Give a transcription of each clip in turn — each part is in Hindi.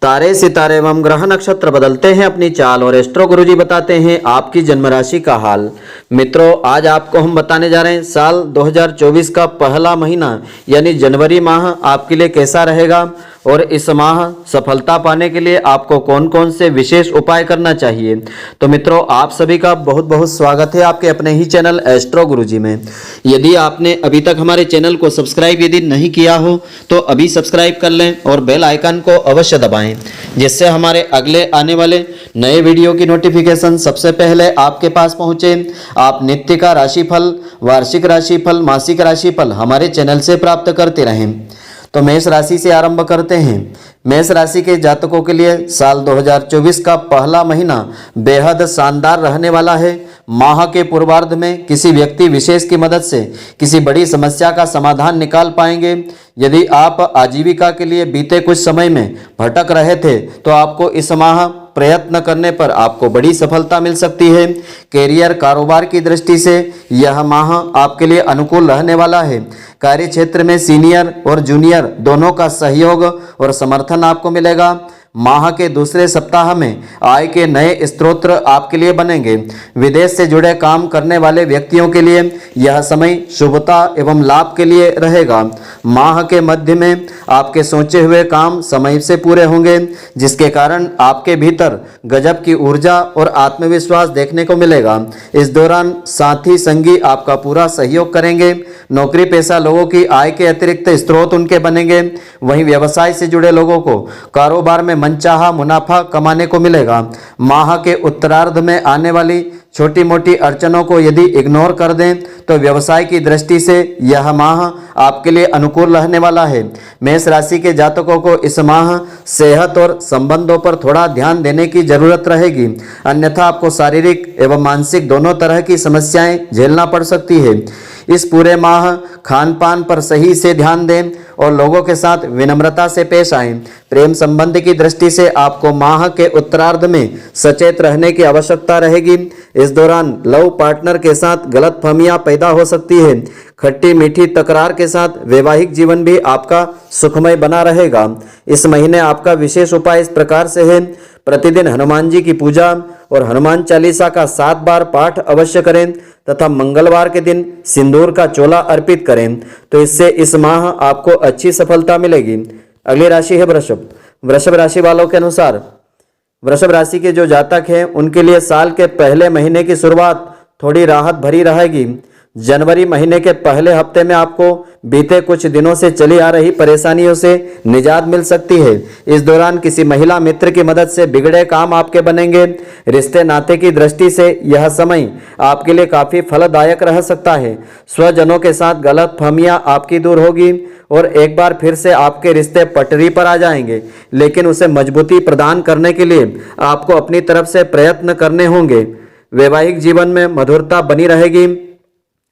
तारे सितारे एवं ग्रह नक्षत्र बदलते हैं अपनी चाल और एस्ट्रो गुरुजी बताते हैं आपकी जन्म राशि का हाल। मित्रों, आज आपको हम बताने जा रहे हैं साल 2024 का पहला महीना यानी जनवरी माह आपके लिए कैसा रहेगा और इस माह सफलता पाने के लिए आपको कौन कौन से विशेष उपाय करना चाहिए। तो मित्रों, आप सभी का बहुत बहुत स्वागत है आपके अपने ही चैनल एस्ट्रो गुरुजी में। यदि आपने अभी तक हमारे चैनल को सब्सक्राइब यदि नहीं किया हो तो अभी सब्सक्राइब कर लें और बेल आइकन को अवश्य दबाएं, जिससे हमारे अगले आने वाले नए वीडियो की नोटिफिकेशन सबसे पहले आपके पास पहुंचे। आप नित्य का राशिफल, वार्षिक राशिफल, मासिक राशिफल हमारे चैनल से प्राप्त करते रहें। तो मेष राशि से आरंभ करते हैं। मेष राशि के जातकों के लिए साल 2024 का पहला महीना बेहद शानदार रहने वाला है। माह के पूर्वार्ध में किसी व्यक्ति विशेष की मदद से किसी बड़ी समस्या का समाधान निकाल पाएंगे। यदि आप आजीविका के लिए बीते कुछ समय में भटक रहे थे तो आपको इस माह प्रयत्न करने पर आपको बड़ी सफलता मिल सकती है। कैरियर, कारोबार की दृष्टि से यह माह आपके लिए अनुकूल रहने वाला है। कार्य क्षेत्र में सीनियर और जूनियर दोनों का सहयोग और समर्थन आपको मिलेगा। माह के दूसरे सप्ताह में आय के नए स्रोत आपके लिए बनेंगे। विदेश से जुड़े काम करने वाले व्यक्तियों के लिए यह समय शुभता एवं लाभ के लिए रहेगा। माह के मध्य में आपके सोचे हुए काम समय से पूरे होंगे, जिसके कारण आपके भीतर गजब की ऊर्जा और आत्मविश्वास देखने को मिलेगा। इस दौरान साथी संगी आपका पूरा सहयोग करेंगे। नौकरी पेशा लोगों की आय के अतिरिक्त स्रोत उनके बनेंगे। वहीं व्यवसाय से जुड़े लोगों को कारोबार में मनचाहा मुनाफा कमाने को मिलेगा। माह के उत्तरार्ध में आने वाली छोटी मोटी अड़चनों को यदि इग्नोर कर दें तो व्यवसाय की दृष्टि से यह माह आपके लिए अनुकूल रहने वाला है। मेष राशि के जातकों को इस माह सेहत और संबंधों पर थोड़ा ध्यान देने की जरूरत रहेगी, अन्यथा आपको शारीरिक एवं मानसिक दोनों तरह की समस्याएं झेलना पड़ सकती है। इस पूरे माह खान पान पर सही से ध्यान दें और लोगों के साथ विनम्रता से पेश आएं। प्रेम संबंध की दृष्टि से आपको माह के उत्तरार्ध में सचेत रहने की आवश्यकता रहेगी। इस दौरान लव पार्टनर के साथ गलतफहमियां पैदा हो सकती है। खट्टी मीठी तकरार के साथ वैवाहिक जीवन भी आपका सुखमय बना रहेगा। इस महीने आपका विशेष उपाय इस प्रकार से है। प्रतिदिन हनुमान जी की पूजा और हनुमान चालीसा का 7 बार पाठ अवश्य करें तथा मंगलवार के दिन सिंदूर का चोला अर्पित करें, तो इससे इस माह आपको अच्छी सफलता मिलेगी। अगली राशि है वृषभ। वृषभ राशि वालों के अनुसार वृषभ राशि के जो जातक हैं उनके लिए साल के पहले महीने की शुरुआत थोड़ी राहत भरी रहेगी। जनवरी महीने के पहले हफ्ते में आपको बीते कुछ दिनों से चली आ रही परेशानियों से निजात मिल सकती है। इस दौरान किसी महिला मित्र की मदद से बिगड़े काम आपके बनेंगे। रिश्ते नाते की दृष्टि से यह समय आपके लिए काफी फलदायक रह सकता है। स्वजनों के साथ गलतफहमियां आपकी दूर होगी और एक बार फिर से आपके रिश्ते पटरी पर आ जाएंगे, लेकिन उसे मजबूती प्रदान करने के लिए आपको अपनी तरफ से प्रयत्न करने होंगे। वैवाहिक जीवन में मधुरता बनी रहेगी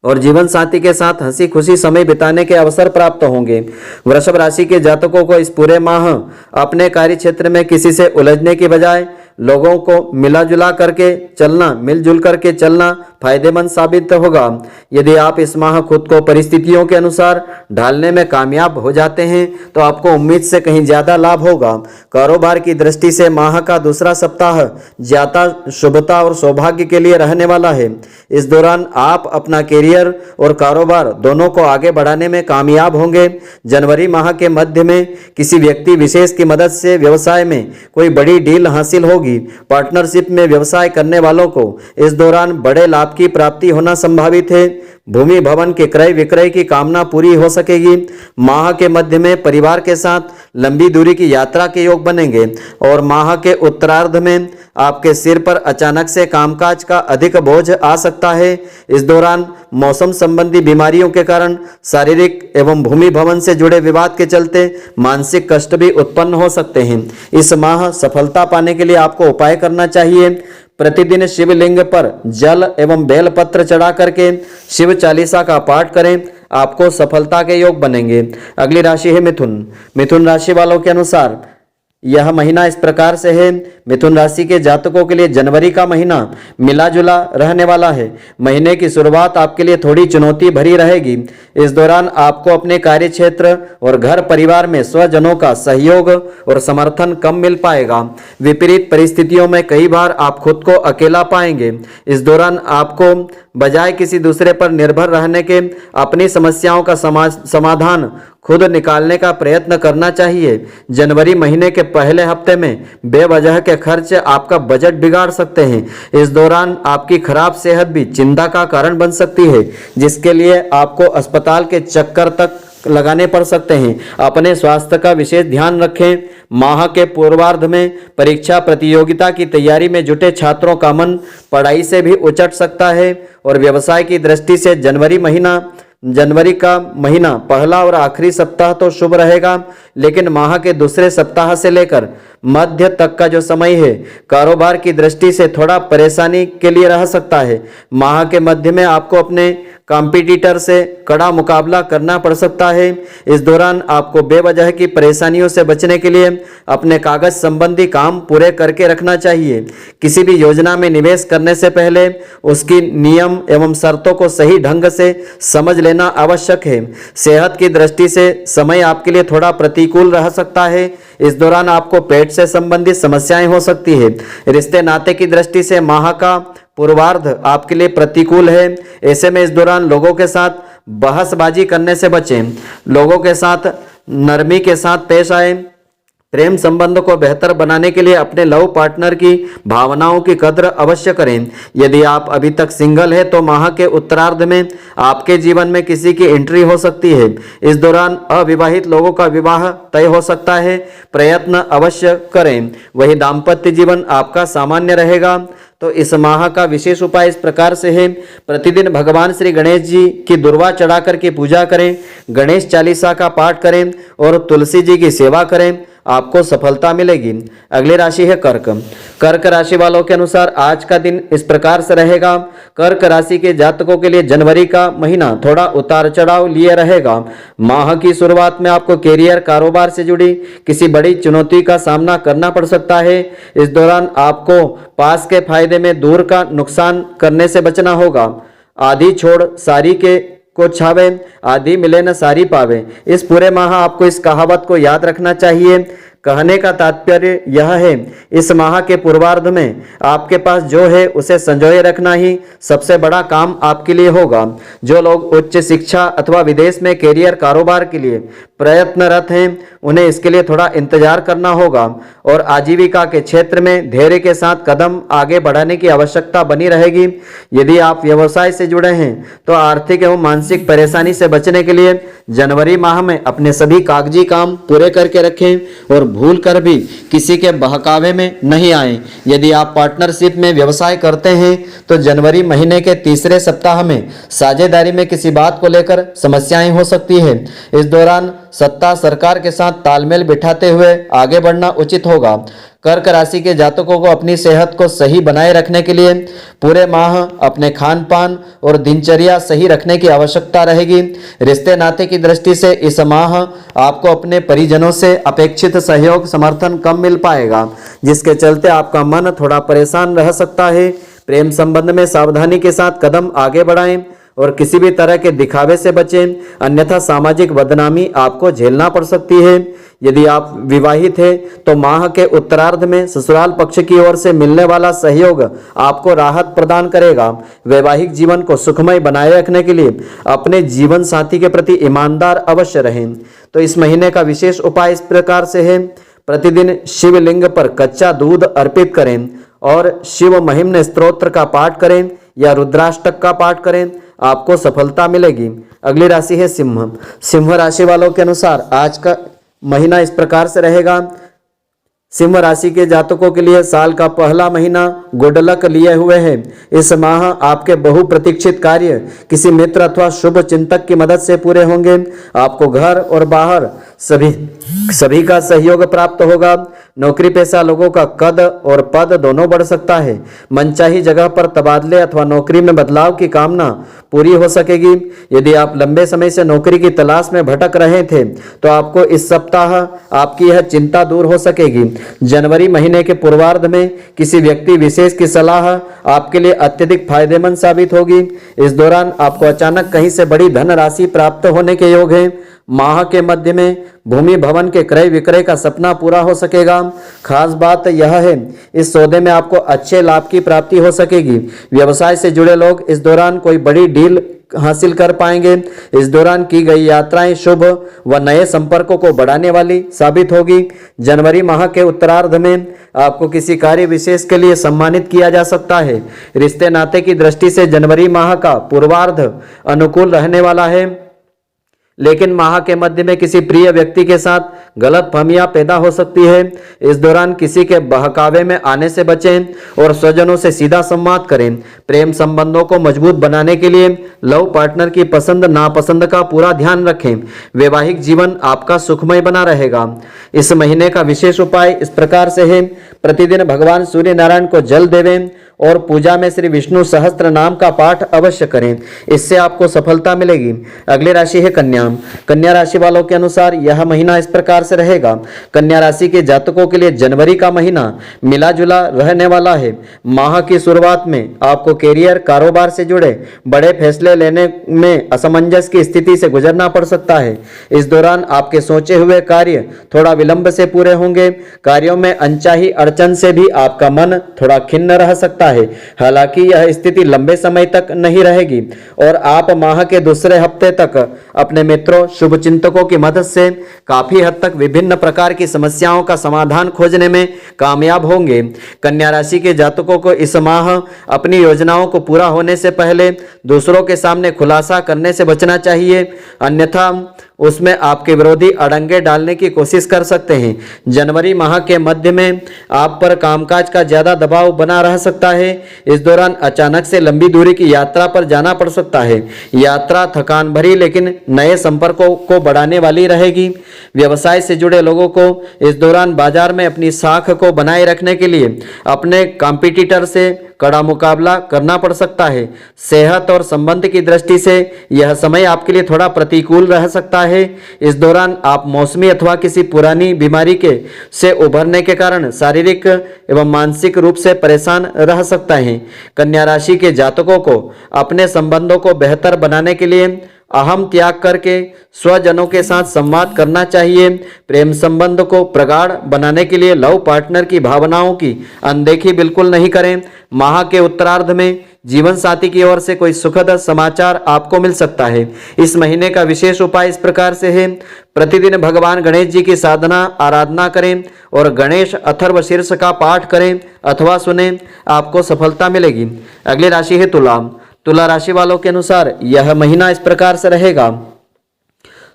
और जीवन साथी के साथ हंसी खुशी समय बिताने के अवसर प्राप्त होंगे। वृषभ राशि के जातकों को इस पूरे माह अपने कार्य क्षेत्र में किसी से उलझने की बजाय लोगों को मिलजुल करके चलना फायदेमंद साबित होगा। यदि आप इस माह खुद को परिस्थितियों के अनुसार ढालने में कामयाब हो जाते हैं तो आपको उम्मीद से कहीं ज्यादा लाभ होगा। कारोबार की दृष्टि से माह का दूसरा सप्ताह ज्यादा शुभता और सौभाग्य के लिए रहने वाला है। इस दौरान आप अपना कैरियर और कारोबार दोनों को आगे बढ़ाने में कामयाब होंगे। जनवरी माह के मध्य में किसी व्यक्ति विशेष की मदद से व्यवसाय में कोई बड़ी डील हासिल होगी। पार्टनरशिप में व्यवसाय करने वालों को इस दौरान बड़े लाभ की प्राप्ति होना संभावित है। भूमि भवन के क्रय विक्रय की कामना पूरी हो सकेगी। माह के मध्य में परिवार के साथ लंबी दूरी की यात्रा के योग बनेंगे और माह के उत्तरार्ध में आपके सिर पर अचानक से कामकाज का अधिक बोझ आ सकता है। इस दौरान मौसम संबंधी बीमारियों के कारण शारीरिक एवं भूमि भवन से जुड़े विवाद के चलते मानसिक कष्ट भी उत्पन्न हो सकते हैं। इस माह सफलता पाने के लिए आपको उपाय करना चाहिए। प्रतिदिन शिवलिंग पर जल एवं बेलपत्र चढ़ा करके शिव चालीसा का पाठ करें, आपको सफलता के योग बनेंगे। अगली राशि है मिथुन। मिथुन राशि वालों के अनुसार यह महीना इस प्रकार से है। मिथुन राशि के जातकों के लिए जनवरी का महीना मिला जुला रहने वाला है। महीने की शुरुआत आपके लिए थोड़ी चुनौती भरी रहेगी। इस दौरान आपको अपने कार्य क्षेत्र और घर परिवार में स्वजनों का सहयोग और समर्थन कम मिल पाएगा। विपरीत परिस्थितियों में कई बार आप खुद को अकेला पाएंगे। इस दौरान आपको बजाय किसी दूसरे पर निर्भर रहने के अपनी समस्याओं का समाधान खुद निकालने का प्रयत्न करना चाहिए। जनवरी महीने के पहले हफ्ते में बेवजह के खर्च आपका बजट बिगाड़ सकते हैं। इस दौरान आपकी खराब सेहत भी चिंता का कारण बन सकती है, जिसके लिए आपको अस्पताल के चक्कर तक लगाने पड़ सकते हैं। अपने स्वास्थ्य का विशेष ध्यान रखें। माह के पूर्वार्ध में परीक्षा प्रतियोगिता की तैयारी में जुटे छात्रों का मन पढ़ाई से भी उचट सकता है और व्यवसाय की दृष्टि से जनवरी का महीना पहला और आखिरी सप्ताह तो शुभ रहेगा, लेकिन माह के दूसरे सप्ताह से लेकर मध्य तक का जो समय है कारोबार की दृष्टि से थोड़ा परेशानी के लिए रह सकता है। माह के मध्य में आपको अपने कॉम्पिटिटर से कड़ा मुकाबला करना पड़ सकता है। इस दौरान आपको बेवजह की परेशानियों से बचने के लिए अपने कागज संबंधी काम पूरे करके रखना चाहिए। किसी भी योजना में निवेश करने से पहले उसकी नियम एवं शर्तों को सही ढंग से समझ लेना आवश्यक है। सेहत की दृष्टि से समय आपके लिए थोड़ा प्रतिकूल रह सकता है। इस दौरान आपको पेट से संबंधित समस्याएं हो सकती है। रिश्ते नाते की दृष्टि से माह का पूर्वार्ध आपके लिए प्रतिकूल है। ऐसे में इस दौरान लोगों के साथ बहसबाजी करने से बचें। लोगों के साथ नरमी के साथ पेश आए। प्रेम संबंध को बेहतर बनाने के लिए अपने लव पार्टनर की भावनाओं की कद्र अवश्य करें। यदि आप अभी तक सिंगल है तो माह के उत्तरार्ध में आपके जीवन में किसी की एंट्री हो सकती है। इस दौरान अविवाहित लोगों का विवाह तय हो सकता है। प्रयत्न अवश्य करें। वही दाम्पत्य जीवन आपका सामान्य रहेगा। तो इस माह का विशेष उपाय इस प्रकार से है। प्रतिदिन भगवान श्री गणेश जी की दुर्वा चढ़ा करके पूजा करें, गणेश चालीसा का पाठ करें और तुलसी जी की सेवा करें, आपको सफलता मिलेगी। अगली राशि है कर्क। कर्क राशि वालों के अनुसार आज का दिन इस प्रकार से रहेगा। कर्क राशि के जातकों के लिए जनवरी का महीना थोड़ा उतार चढ़ाव लिए रहेगा। माह की शुरुआत में आपको कैरियर कारोबार से जुड़ी किसी बड़ी चुनौती का सामना करना पड़ सकता है। इस दौरान आपको पास के फायदे में दूर का नुकसान करने से बचना होगा। आधी छोड़ सारी के को छावे, आधी मिले न सारी पावे। इस पूरे माह आपको इस कहावत को याद रखना चाहिए। कहने का तात्पर्य यह है, इस माह के पूर्वार्ध में आपके पास जो है उसे संजोए रखना ही सबसे बड़ा काम आपके लिए होगा। जो लोग उच्च शिक्षा अथवा विदेश में कैरियर कारोबार के लिए प्रयत्नरत हैं, उन्हें इसके लिए थोड़ा इंतजार करना होगा और आजीविका के क्षेत्र में धैर्य के साथ कदम आगे बढ़ाने की आवश्यकता बनी रहेगी। यदि आप व्यवसाय से जुड़े हैं तो आर्थिक एवं मानसिक परेशानी से बचने के लिए जनवरी माह में अपने सभी कागजी काम पूरे करके रखें और भूल कर भी किसी के बहकावे में नहीं आए। यदि आप पार्टनरशिप में व्यवसाय करते हैं तो जनवरी महीने के तीसरे सप्ताह में साझेदारी में किसी बात को लेकर समस्याएं हो सकती है। इस दौरान सत्ता सरकार के साथ तालमेल बिठाते हुए आगे बढ़ना उचित होगा। कर्क राशि के जातकों को अपनी सेहत को सही बनाए रखने के लिए पूरे माह अपने खान पान और दिनचर्या सही रखने की आवश्यकता रहेगी। रिश्ते नाते की दृष्टि से इस माह आपको अपने परिजनों से अपेक्षित सहयोग समर्थन कम मिल पाएगा, जिसके चलते आपका मन थोड़ा परेशान रह सकता है। प्रेम संबंध में सावधानी के साथ कदम आगे बढ़ाएं और किसी भी तरह के दिखावे से बचें, अन्यथा सामाजिक बदनामी आपको झेलना पड़ सकती है। यदि आप विवाहित हैं तो माह के उत्तरार्ध में ससुराल पक्ष की ओर से मिलने वाला सहयोग आपको राहत प्रदान करेगा। वैवाहिक जीवन को सुखमय बनाए रखने के लिए अपने जीवन साथी के प्रति ईमानदार अवश्य रहें। तो इस महीने का विशेष उपाय इस प्रकार से है। प्रतिदिन शिवलिंग पर कच्चा दूध अर्पित करें और शिव महिम्न स्तोत्र का पाठ करें या रुद्राष्टक का पाठ करें, आपको सफलता मिलेगी। अगली राशि है सिंह। सिंह राशि वालों के अनुसार आज का महीना इस प्रकार से रहेगा। सिंह राशि के जातकों के लिए साल का पहला महीना गुड लक लिए हुए है। इस माह आपके बहुप्रतीक्षित कार्य किसी मित्र अथवा शुभ चिंतक की मदद से पूरे होंगे। आपको घर और बाहर सभी का सहयोग प्राप्त होगा। नौकरी पेशा लोगों का कद और पद दोनों बढ़ सकता है। मनचाही जगह पर तबादले अथवा नौकरी में बदलाव की कामना पूरी हो सकेगी। यदि आप लंबे समय से नौकरी की तलाश में भटक रहे थे तो आपको इस सप्ताह आपकी यह चिंता दूर हो सकेगी। जनवरी महीने के पूर्वार्ध में किसी व्यक्ति विशेष की सलाह आपके लिए अत्यधिक फायदेमंद साबित होगी। इस दौरान आपको अचानक कहीं से बड़ी धन राशि प्राप्त होने के योग हैं। माह के मध्य में भूमि भवन के क्रय विक्रय का सपना पूरा हो सकेगा। खास बात यह है, इस सौदे में आपको अच्छे लाभ की प्राप्ति हो सकेगी। व्यवसाय से जुड़े लोग इस दौरान कोई बड़ी डील हासिल कर पाएंगे। इस दौरान की गई यात्राएं शुभ व नए संपर्कों को बढ़ाने वाली साबित होगी। जनवरी माह के उत्तरार्ध में आपको किसी कार्य विशेष के लिए सम्मानित किया जा सकता है। रिश्ते नाते की दृष्टि से जनवरी माह का पूर्वार्ध अनुकूल रहने वाला है, लेकिन माह के मध्य में किसी प्रिय व्यक्ति के साथ गलतफहमियां पैदा हो सकती है। इस दौरान किसी के बहकावे में आने से बचें और स्वजनों से सीधा संवाद करें। प्रेम संबंधों को मजबूत बनाने के लिए लव पार्टनर की पसंद नापसंद का पूरा ध्यान रखें। वैवाहिक जीवन आपका सुखमय बना रहेगा। इस महीने का विशेष उपाय इस प्रकार से है, प्रतिदिन भगवान सूर्य नारायण को जल देवें और पूजा में श्री विष्णु सहस्त्र नाम का पाठ अवश्य करें। इससे आपको सफलता मिलेगी। अगली राशि है कन्या। कन्या राशि वालों के अनुसार यह महीना इस प्रकार से रहेगा। कन्या राशि के जातकों के लिए जनवरी का महीना मिला जुला रहने वाला है। माह की शुरुआत में आपको कैरियर कारोबार से जुड़े बड़े फैसले लेने में असमंजस की स्थिति से गुजरना पड़ सकता है। इस दौरान आपके सोचे हुए कार्य थोड़ा विलंब से पूरे होंगे। कार्यों में अनचाही अड़चन से भी आपका मन थोड़ा खिन्न रह सकता है। हालांकि यह स्थिति लंबे समय तक नहीं रहेगी और आप माह के दूसरे हफ्ते तक अपने मित्रों शुभ चिंतकों की मदद से काफी हद तक विभिन्न प्रकार की समस्याओं का समाधान खोजने में कामयाब होंगे। कन्या राशि के जातकों को इस माह अपनी योजनाओं को पूरा होने से पहले दूसरों के सामने खुलासा करने से बचना चाहिए, अन्यथा उसमें आपके विरोधी अड़ंगे डालने की कोशिश कर सकते हैं। जनवरी माह के मध्य में आप पर कामकाज का ज्यादा दबाव बना रह सकता है। इस दौरान अचानक से लंबी दूरी की यात्रा पर जाना पड़ सकता है। यात्रा थकान भरी लेकिन नए संपर्कों को बढ़ाने वाली रहेगी। व्यवसाय से जुड़े लोगों को इस दौरान बाजार में अपनी साख को बनाए रखने के लिए अपने कॉम्पिटिटर से कड़ा मुकाबला करना पड़ सकता है। सेहत और संबंध की दृष्टि से यह समय आपके लिए थोड़ा प्रतिकूल रह सकता है। इस दौरान आप मौसमी अथवा किसी पुरानी बीमारी के से उभरने के कारण शारीरिक एवं मानसिक रूप से परेशान रह सकता है। कन्या राशि के जातकों को अपने संबंधों को बेहतर बनाने के लिए अहम त्याग करके स्वजनों के साथ संवाद करना चाहिए। प्रेम संबंध को प्रगाढ़ बनाने के लिए लव पार्टनर की भावनाओं की अनदेखी बिल्कुल नहीं करें। माह के उत्तरार्ध में जीवन साथी की ओर से कोई सुखद समाचार आपको मिल सकता है। इस महीने का विशेष उपाय इस प्रकार से है, प्रतिदिन भगवान गणेश जी की साधना आराधना करें और गणेश अथर्व शीर्ष का पाठ करें अथवा सुने, आपको सफलता मिलेगी। अगली राशि है तुला। तुला राशि वालों के अनुसार यह महीना इस प्रकार से रहेगा।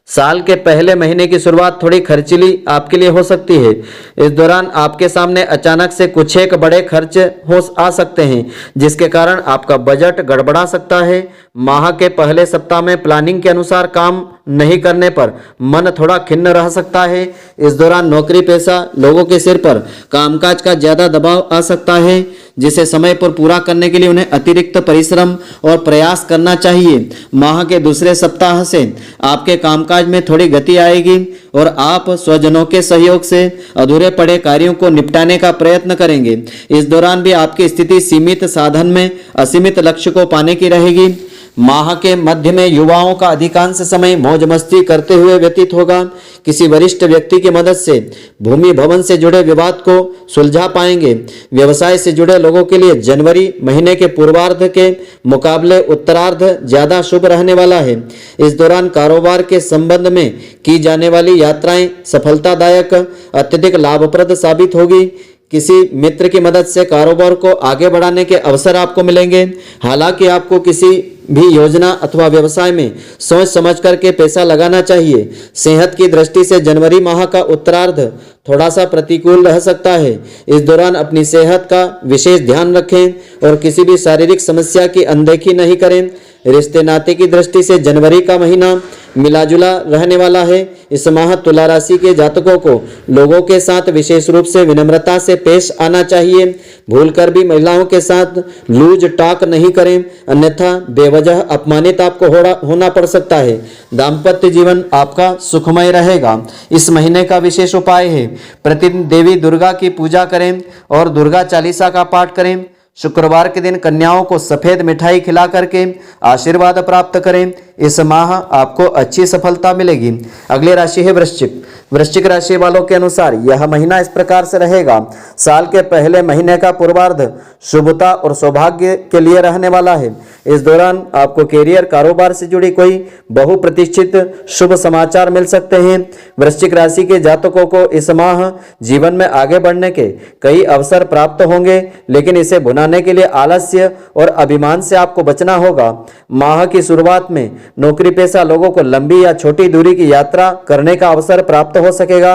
साल के पहले महीने की शुरुआत थोड़ी खर्चीली आपके लिए हो सकती है। इस दौरान आपके सामने अचानक से कुछ एक बड़े खर्च आ सकते हैं, जिसके कारण आपका बजट गड़बड़ा सकता है। माह के पहले सप्ताह में प्लानिंग के अनुसार काम नहीं करने पर मन थोड़ा खिन्न रह सकता है। इस दौरान नौकरी पेशा लोगों के सिर पर कामकाज का ज्यादा दबाव आ सकता है, जिसे समय पर पूरा करने के लिए उन्हें अतिरिक्त परिश्रम और प्रयास करना चाहिए। माह के दूसरे सप्ताह से आपके कामकाज में थोड़ी गति आएगी और आप स्वजनों के सहयोग से अधूरे पड़े कार्यों को निपटाने का प्रयत्न करेंगे। इस दौरान भी आपकी स्थिति सीमित साधन में असीमित लक्ष्य को पाने की रहेगी। माह के मध्य में युवाओं का अधिकांश समय मौज मस्ती करते हुए व्यतीत होगा। किसी वरिष्ठ व्यक्ति की मदद से भूमि भवन से जुड़े विवाद को सुलझा पाएंगे। व्यवसाय से जुड़े लोगों के लिए जनवरी महीने के पूर्वार्ध के मुकाबले उत्तरार्ध ज्यादा शुभ रहने वाला है। इस दौरान कारोबार के संबंध में की जाने वाली यात्राएं सफलतादायक अत्यधिक लाभप्रद साबित होगी। किसी मित्र की मदद से कारोबार को आगे बढ़ाने के अवसर आपको मिलेंगे। हालांकि आपको किसी भी योजना अथवा व्यवसाय में सोच समझ करके पैसा लगाना चाहिए। सेहत की दृष्टि से जनवरी माह का उत्तरार्ध थोड़ा सा प्रतिकूल रह सकता है। इस दौरान अपनी सेहत का विशेष ध्यान रखें और किसी भी शारीरिक समस्या की अनदेखी नहीं करें। रिश्ते नाते की दृष्टि से जनवरी का महीना मिलाजुला रहने वाला है। इस माह तुला राशि के जातकों को लोगों के साथ विशेष रूप से विनम्रता से पेश आना चाहिए। भूलकर भी महिलाओं के साथ लूज टॉक नहीं करें, अन्यथा बेवजह अपमानित आपको होना पड़ सकता है। दाम्पत्य जीवन आपका सुखमय रहेगा। इस महीने का विशेष उपाय है, प्रतिदिन देवी दुर्गा की पूजा करें और दुर्गा चालीसा का पाठ करें। शुक्रवार के दिन कन्याओं को सफेद मिठाई खिला करके आशीर्वाद प्राप्त करें। इस माह आपको अच्छी सफलता मिलेगी। अगली राशि है वृश्चिक। वृश्चिक राशि वालों के अनुसार यह महीना इस प्रकार से रहेगा। साल के पहले महीने का पूर्वार्ध शुभता और सौभाग्य के लिए रहने वाला है। इस दौरान आपको कैरियर कारोबार से जुड़ी कोई बहुप्रतीक्षित शुभ समाचार मिल सकते हैं। वृश्चिक राशि के जातकों को इस माह जीवन में आगे बढ़ने के कई अवसर प्राप्त होंगे, लेकिन इसे भुनाने के लिए आलस्य और अभिमान से आपको बचना होगा। माह की शुरुआत में नौकरी पेशा लोगों को लंबी या छोटी दूरी की यात्रा करने का अवसर प्राप्त हो सकेगा।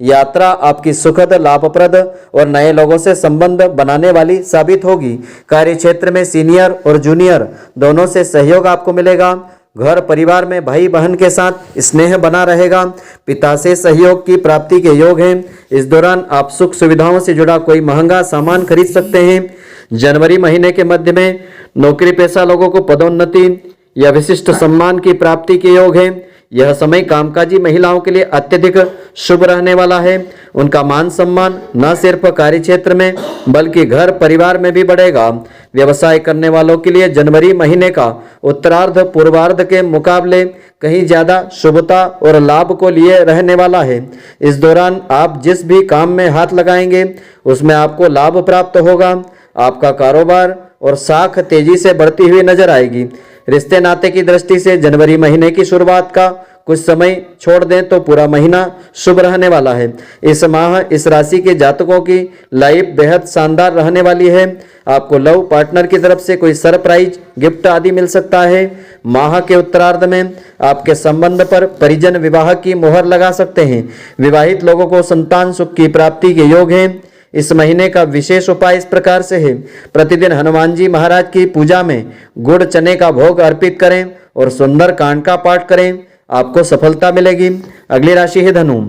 यात्रा आपकी सुखद, लाभप्रद और नए लोगों से संबंध बनाने वाली साबित होगी। कार्य क्षेत्र में सीनियर और जूनियर दोनों से सहयोग आपको मिलेगा। घर परिवार में भाई बहन के साथ स्नेह बना रहेगा। पिता से सहयोग की प्राप्ति के योग हैं। इस दौरान आप सुख सुविधाओं से जुड़ा कोई महंगा सामान खरीद सकते हैं। जनवरी महीने के मध्य में नौकरी पेशा लोगों को पदोन्नति या विशिष्ट सम्मान की प्राप्ति के योग है। यह समय कामकाजी महिलाओं के लिए अत्यधिक शुभ रहने वाला है। उनका मान सम्मान न सिर्फ कार्य क्षेत्र में बल्कि घर परिवार में भी बढ़ेगा। व्यवसाय करने वालों के लिए जनवरी महीने का उत्तरार्ध पूर्वार्ध के मुकाबले कहीं ज्यादा शुभता और लाभ को लिए रहने वाला है। इस दौरान आप जिस भी काम में हाथ लगाएंगे उसमें आपको लाभ प्राप्त होगा। आपका कारोबार और साख तेजी से बढ़ती हुई नजर आएगी। रिश्ते नाते की दृष्टि से जनवरी महीने की शुरुआत का कुछ समय छोड़ दें तो पूरा महीना शुभ रहने वाला है। इस माह इस राशि के जातकों की लाइफ बेहद शानदार रहने वाली है। आपको लव पार्टनर की तरफ से कोई सरप्राइज गिफ्ट आदि मिल सकता है। माह के उत्तरार्ध में आपके संबंध पर परिजन विवाह की मोहर लगा सकते हैं। विवाहित लोगों को संतान सुख की प्राप्ति के योग हैं। इस महीने का विशेष उपाय इस प्रकार से है, प्रतिदिन हनुमान जी महाराज की पूजा में गुड़ चने का भोग अर्पित करें और सुंदर कांड का पाठ करें, आपको सफलता मिलेगी। अगली राशि है धनु।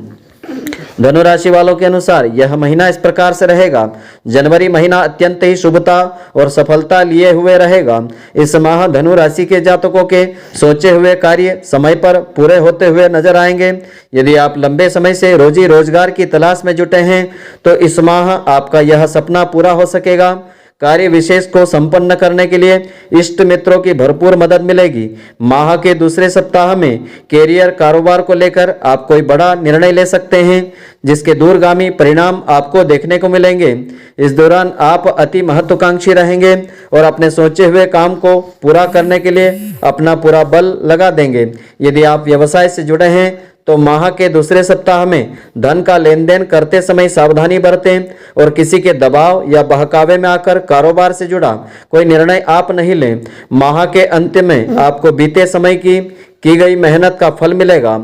धनु राशि वालों के अनुसार यह महीना इस प्रकार से रहेगा। जनवरी महीना अत्यंत ही शुभता और सफलता लिए हुए रहेगा। इस माह धनु राशि के जातकों के सोचे हुए कार्य समय पर पूरे होते हुए नजर आएंगे। यदि आप लंबे समय से रोजी रोजगार की तलाश में जुटे हैं तो इस माह आपका यह सपना पूरा हो सकेगा। कार्य विशेष को संपन्न करने के लिए इष्ट मित्रों की भरपूर मदद मिलेगी। माह के दूसरे सप्ताह में कैरियर कारोबार को लेकर आप कोई बड़ा निर्णय ले सकते हैं, जिसके दूरगामी परिणाम आपको देखने को मिलेंगे। इस दौरान आप अति महत्वाकांक्षी रहेंगे और अपने सोचे हुए काम को पूरा करने के लिए अपना पूरा बल लगा देंगे। यदि आप व्यवसाय से जुड़े हैं तो माह के दूसरे सप्ताह में धन का लेन देन करते समय सावधानी बरतें और किसी के दबाव या बहकावे में आकर कारोबार से जुड़ा कोई निर्णय आप नहीं लें। माह के अंत में आपको बीते समय की गई मेहनत का फल मिलेगा।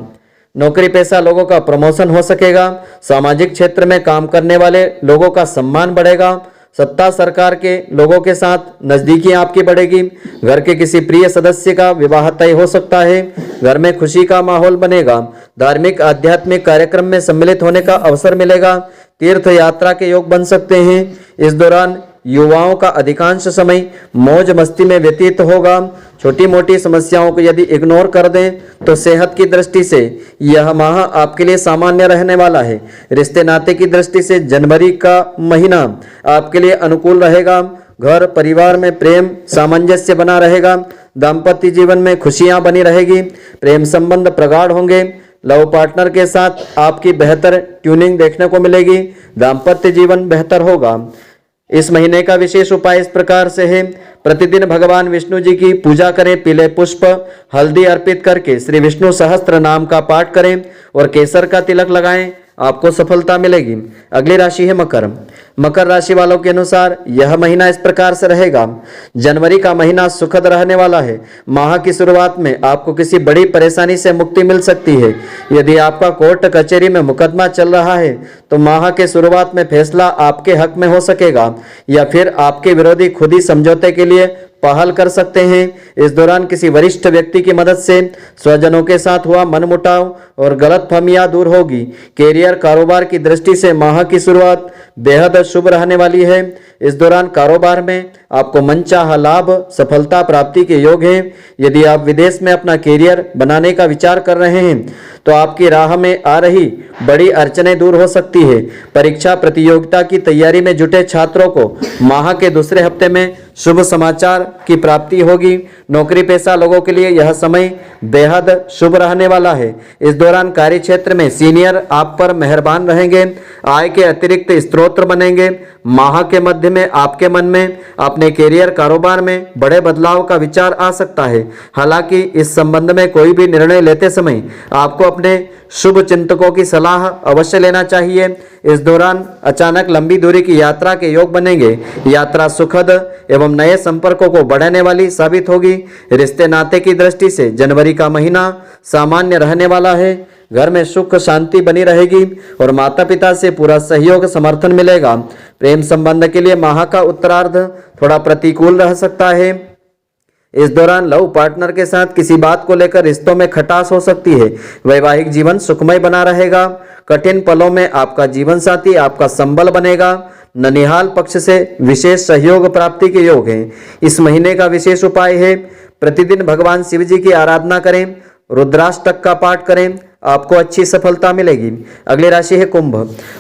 नौकरी पेशा लोगों का प्रमोशन हो सकेगा। सामाजिक क्षेत्र में काम करने वाले लोगों का सम्मान बढ़ेगा। सत्ता सरकार के लोगों के साथ नजदीकी आपकी बढ़ेगी। घर के किसी प्रिय सदस्य का विवाह तय हो सकता है। घर में खुशी का माहौल बनेगा। धार्मिक आध्यात्मिक कार्यक्रम में सम्मिलित होने का अवसर मिलेगा। तीर्थ यात्रा के योग बन सकते हैं। इस दौरान युवाओं का अधिकांश समय मौज मस्ती में व्यतीत होगा। छोटी मोटी समस्याओं को यदि इग्नोर कर दें तो सेहत की दृष्टि से यह माह आपके लिए सामान्य रहने वाला है। रिश्ते नाते की दृष्टि से जनवरी का महीना आपके लिए अनुकूल रहेगा। घर परिवार में प्रेम सामंजस्य बना रहेगा। दाम्पत्य जीवन में खुशियां बनी रहेगी। प्रेम संबंध प्रगाढ़ होंगे। लव पार्टनर के साथ आपकी बेहतर ट्यूनिंग देखने को मिलेगी। दाम्पत्य जीवन बेहतर होगा। इस महीने का विशेष उपाय इस प्रकार से है, प्रतिदिन भगवान विष्णु जी की पूजा करें। पीले पुष्प हल्दी अर्पित करके श्री विष्णु सहस्त्र नाम का पाठ करें और केसर का तिलक लगाएं, आपको सफलता मिलेगी। अगली राशि है मकर। मकर राशि वालों के अनुसार यह महीना इस प्रकार से रहेगा। जनवरी का महीना सुखद रहने वाला है। माह की शुरुआत में आपको किसी बड़ी परेशानी से मुक्ति मिल सकती है। यदि आपका कोर्ट कचहरी में मुकदमा चल रहा है तो माह के शुरुआत में फैसला आपके हक में हो सकेगा या फिर आपके विरोधी खुद ही समझौते के लिए पहल कर सकते हैं। इस दौरान किसी वरिष्ठ व्यक्ति की मदद से स्वजनों के साथ हुआ मनमुटाव और गलतफहमियां दूर होगी। कैरियर कारोबार की दृष्टि से माह की शुरुआत बेहद शुभ रहने वाली है। इस दौरान कारोबार में आपको मनचाहा लाभ, सफलता प्राप्ति के योग हैं। यदि आप विदेश में अपना कैरियर बनाने का विचार कर रहे हैं तो आपकी राह में आ रही बड़ी अड़चनें दूर हो सकती है। परीक्षा प्रतियोगिता की तैयारी में जुटे छात्रों को माह के दूसरे हफ्ते में शुभ समाचार की प्राप्ति होगी। नौकरी पेशा लोगों के लिए यह समय बेहद शुभ रहने वाला है। इस दौरान कार्य क्षेत्र में सीनियर आप पर मेहरबान रहेंगे, आय के अतिरिक्त स्रोत बनेंगे। माह के मध्य में आपके मन में अपने कैरियर कारोबार में बड़े बदलाव का विचार आ सकता है। हालांकि इस संबंध में कोई भी निर्णय लेते समय आपको अपने शुभ चिंतकों की सलाह अवश्य लेना चाहिए। इस दौरान अचानक लंबी दूरी की यात्रा के योग बनेंगे। यात्रा सुखद एवं नए संपर्कों को बढ़ाने वाली साबित होगी। रिश्ते नाते की दृष्टि से जनवरी का महीना सामान्य रहने वाला है। घर में सुख शांति बनी रहेगी और माता पिता से पूरा सहयोग समर्थन मिलेगा। प्रेम संबंध के लिए माह का उत्तरार्ध थोड़ा प्रतिकूल रह सकता है। इस दौरान लव पार्टनर के साथ किसी बात को लेकर रिश्तों में खटास हो सकती है। वैवाहिक जीवन सुखमय बना रहेगा। कठिन पलों में आपका जीवन साथी आपका संबल बनेगा। ननिहाल पक्ष से विशेष सहयोग प्राप्ति के योग हैं। इस महीने का विशेष उपाय है प्रतिदिन भगवान शिव जी की आराधना करें, रुद्राष्टक का पाठ करें, आपको अच्छी सफलता मिलेगी। अगली राशि है कुंभ।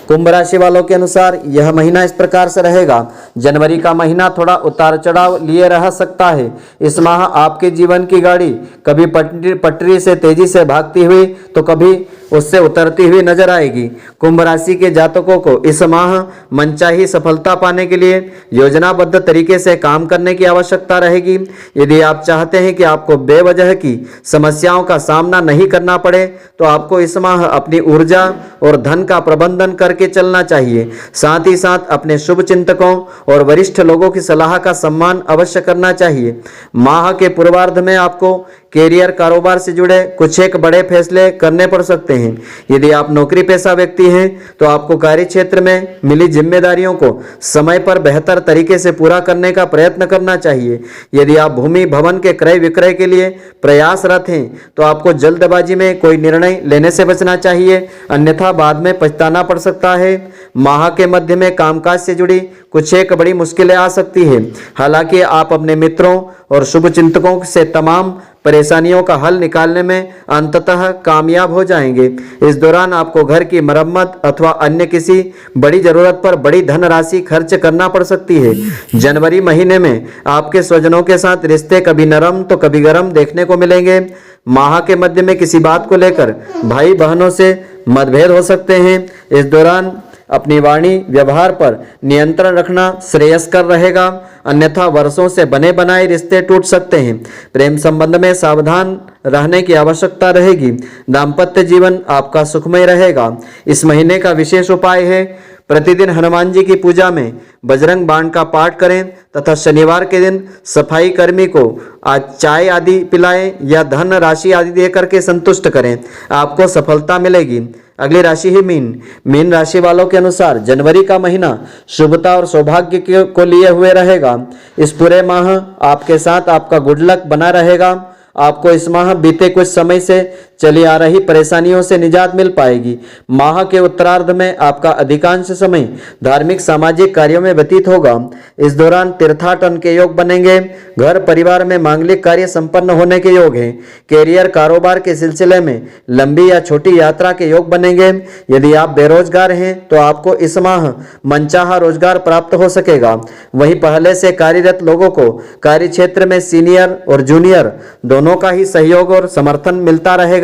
कुंभ राशि वालों के अनुसार यह महीना इस प्रकार से रहेगा। जनवरी का महीना थोड़ा उतार चढ़ाव लिए रह सकता है। इस माह आपके जीवन की गाड़ी कभी पटरी से तेजी से भागती हुई तो कभी उससे उतरती हुई नजर आएगी। कुंभ राशि के जातकों को इस माह मनचाही सफलता पाने के लिए योजनाबद्ध तरीके से काम करने की आवश्यकता रहेगी। यदि आप चाहते हैं कि आपको बेवजह की समस्याओं का सामना नहीं करना पड़े तो आपको इस माह अपनी ऊर्जा और धन का प्रबंधन करके चलना चाहिए। साथ ही साथ अपने शुभ चिंतकों और वरिष्ठ लोगों की सलाह का सम्मान अवश्य करना चाहिए। माह के पूर्वार्ध में आपको कैरियर कारोबार से जुड़े कुछ एक बड़े फैसले करने पड़ सकते हैं। यदि आप नौकरी पेशा व्यक्ति हैं तो आपको कार्य क्षेत्र में मिली जिम्मेदारियों को समय पर बेहतर तरीके से पूरा करने का प्रयत्न करना चाहिए। यदि आप भूमि भवन के क्रय विक्रय के लिए प्रयासरत हैं तो आपको जल्दबाजी में कोई निर्णय लेने से बचना चाहिए, अन्यथा बाद में पछताना पड़ सकता है। माह के मध्य में कामकाज से जुड़ी कुछ एक बड़ी मुश्किलें आ सकती है। हालांकि आप अपने मित्रों और शुभ चिंतकों से तमाम परेशानियों का हल निकालने में अंततः कामयाब हो जाएंगे। इस दौरान आपको घर की मरम्मत अथवा अन्य किसी बड़ी जरूरत पर बड़ी धनराशि खर्च करना पड़ सकती है। जनवरी महीने में आपके स्वजनों के साथ रिश्ते कभी नरम तो कभी गरम देखने को मिलेंगे। माह के मध्य में किसी बात को लेकर भाई बहनों से मतभेद हो सकते हैं। इस दौरान अपनी वाणी व्यवहार पर नियंत्रण रखना श्रेयस्कर रहेगा, अन्यथा वर्षों से बने बनाए रिश्ते टूट सकते हैं। प्रेम संबंध में सावधान रहने की आवश्यकता रहेगी। दाम्पत्य जीवन आपका सुखमय रहेगा। इस महीने का विशेष उपाय है प्रतिदिन हनुमान जी की पूजा में बजरंग बाण का पाठ करें तथा शनिवार के दिन सफाई कर्मी को आज चाय आदि पिलाएं या धन राशि आदि देकर के संतुष्ट करें, आपको सफलता मिलेगी। अगली राशि है मीन। मीन राशि वालों के अनुसार जनवरी का महीना शुभता और सौभाग्य को लिए हुए रहेगा। इस पूरे माह आपके साथ आपका गुड लक बना रहेगा। आपको इस माह बीते कुछ समय से चली आ रही परेशानियों से निजात मिल पाएगी। माह के उत्तरार्ध में आपका अधिकांश समय धार्मिक सामाजिक कार्यों में व्यतीत होगा। इस दौरान तीर्थाटन के योग बनेंगे। घर परिवार में मांगलिक कार्य संपन्न होने के योग हैं। कैरियर कारोबार के सिलसिले में लंबी या छोटी यात्रा के योग बनेंगे। यदि आप बेरोजगार हैं तो आपको इस माह मनचाहा रोजगार प्राप्त हो सकेगा। वहीं पहले से कार्यरत लोगों को कार्य क्षेत्र में सीनियर और जूनियर दोनों का ही सहयोग और समर्थन मिलता रहेगा।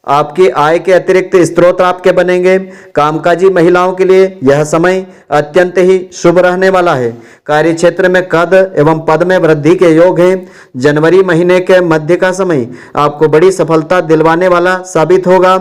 आपकी आय के अतिरिक्त स्रोत आपके बनेंगे। कामकाजी महिलाओं के लिए यह समय अत्यंत ही शुभ रहने वाला है। कार्य क्षेत्र में कद एवं पद में वृद्धि के योग हैं। जनवरी महीने के मध्य का समय आपको बड़ी सफलता दिलवाने वाला साबित होगा।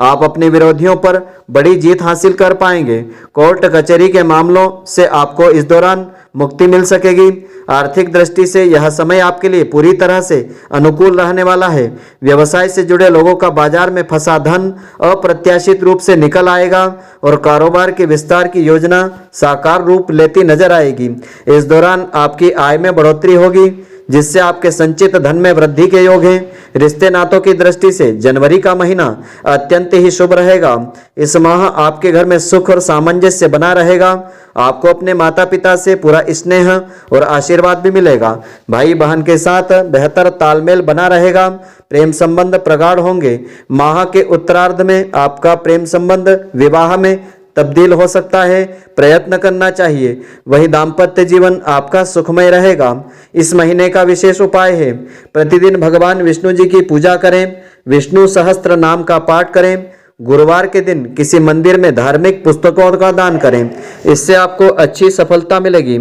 आप अपने विरोधियों पर बड़ी जीत हासिल कर पाएंगे। कोर्ट कचहरी के मामलों से आपको इस दौरान मुक्ति मिल सकेगी। आर्थिक दृष्टि से यह समय आपके लिए पूरी तरह से अनुकूल रहने वाला है। व्यवसाय से जुड़े लोगों का बाजार में फंसा धन अप्रत्याशित रूप से निकल आएगा और कारोबार के विस्तार की योजना साकार रूप लेती नजर आएगी। इस दौरान आपकी आय में बढ़ोतरी होगी। जिससे आपके संचित धन में वृद्धि के योग हैं। रिश्ते नातों की दृष्टि से जनवरी का महीना अत्यंत ही शुभ रहेगा। इस माह आपके घर में सुख और सामंजस्य बना रहेगा। आपको अपने माता पिता से पूरा स्नेह और आशीर्वाद भी मिलेगा। भाई बहन के साथ बेहतर तालमेल बना रहेगा। प्रेम संबंध प्रगाढ़ होंगे। माह के उत्तरार्ध में आपका प्रेम संबंध विवाह में तब्दील हो सकता है, प्रयत्न करना चाहिए। वही दाम्पत्य जीवन आपका सुखमय रहेगा। इस महीने का विशेष उपाय है, प्रतिदिन भगवान विष्णु जी की पूजा करें, विष्णु सहस्त्र नाम का पाठ करें। गुरुवार के दिन किसी मंदिर में धार्मिक पुस्तकों का दान करें, इससे आपको अच्छी सफलता मिलेगी।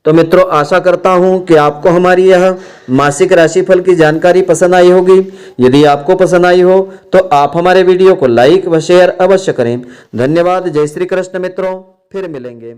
तो मित्रों, आशा करता हूं कि आपको हमारी यह मासिक राशिफल की जानकारी पसंद आई होगी। यदि आपको पसंद आई हो तो आप हमारे वीडियो को लाइक व शेयर अवश्य करें। धन्यवाद। जय श्री कृष्ण मित्रों, फिर मिलेंगे।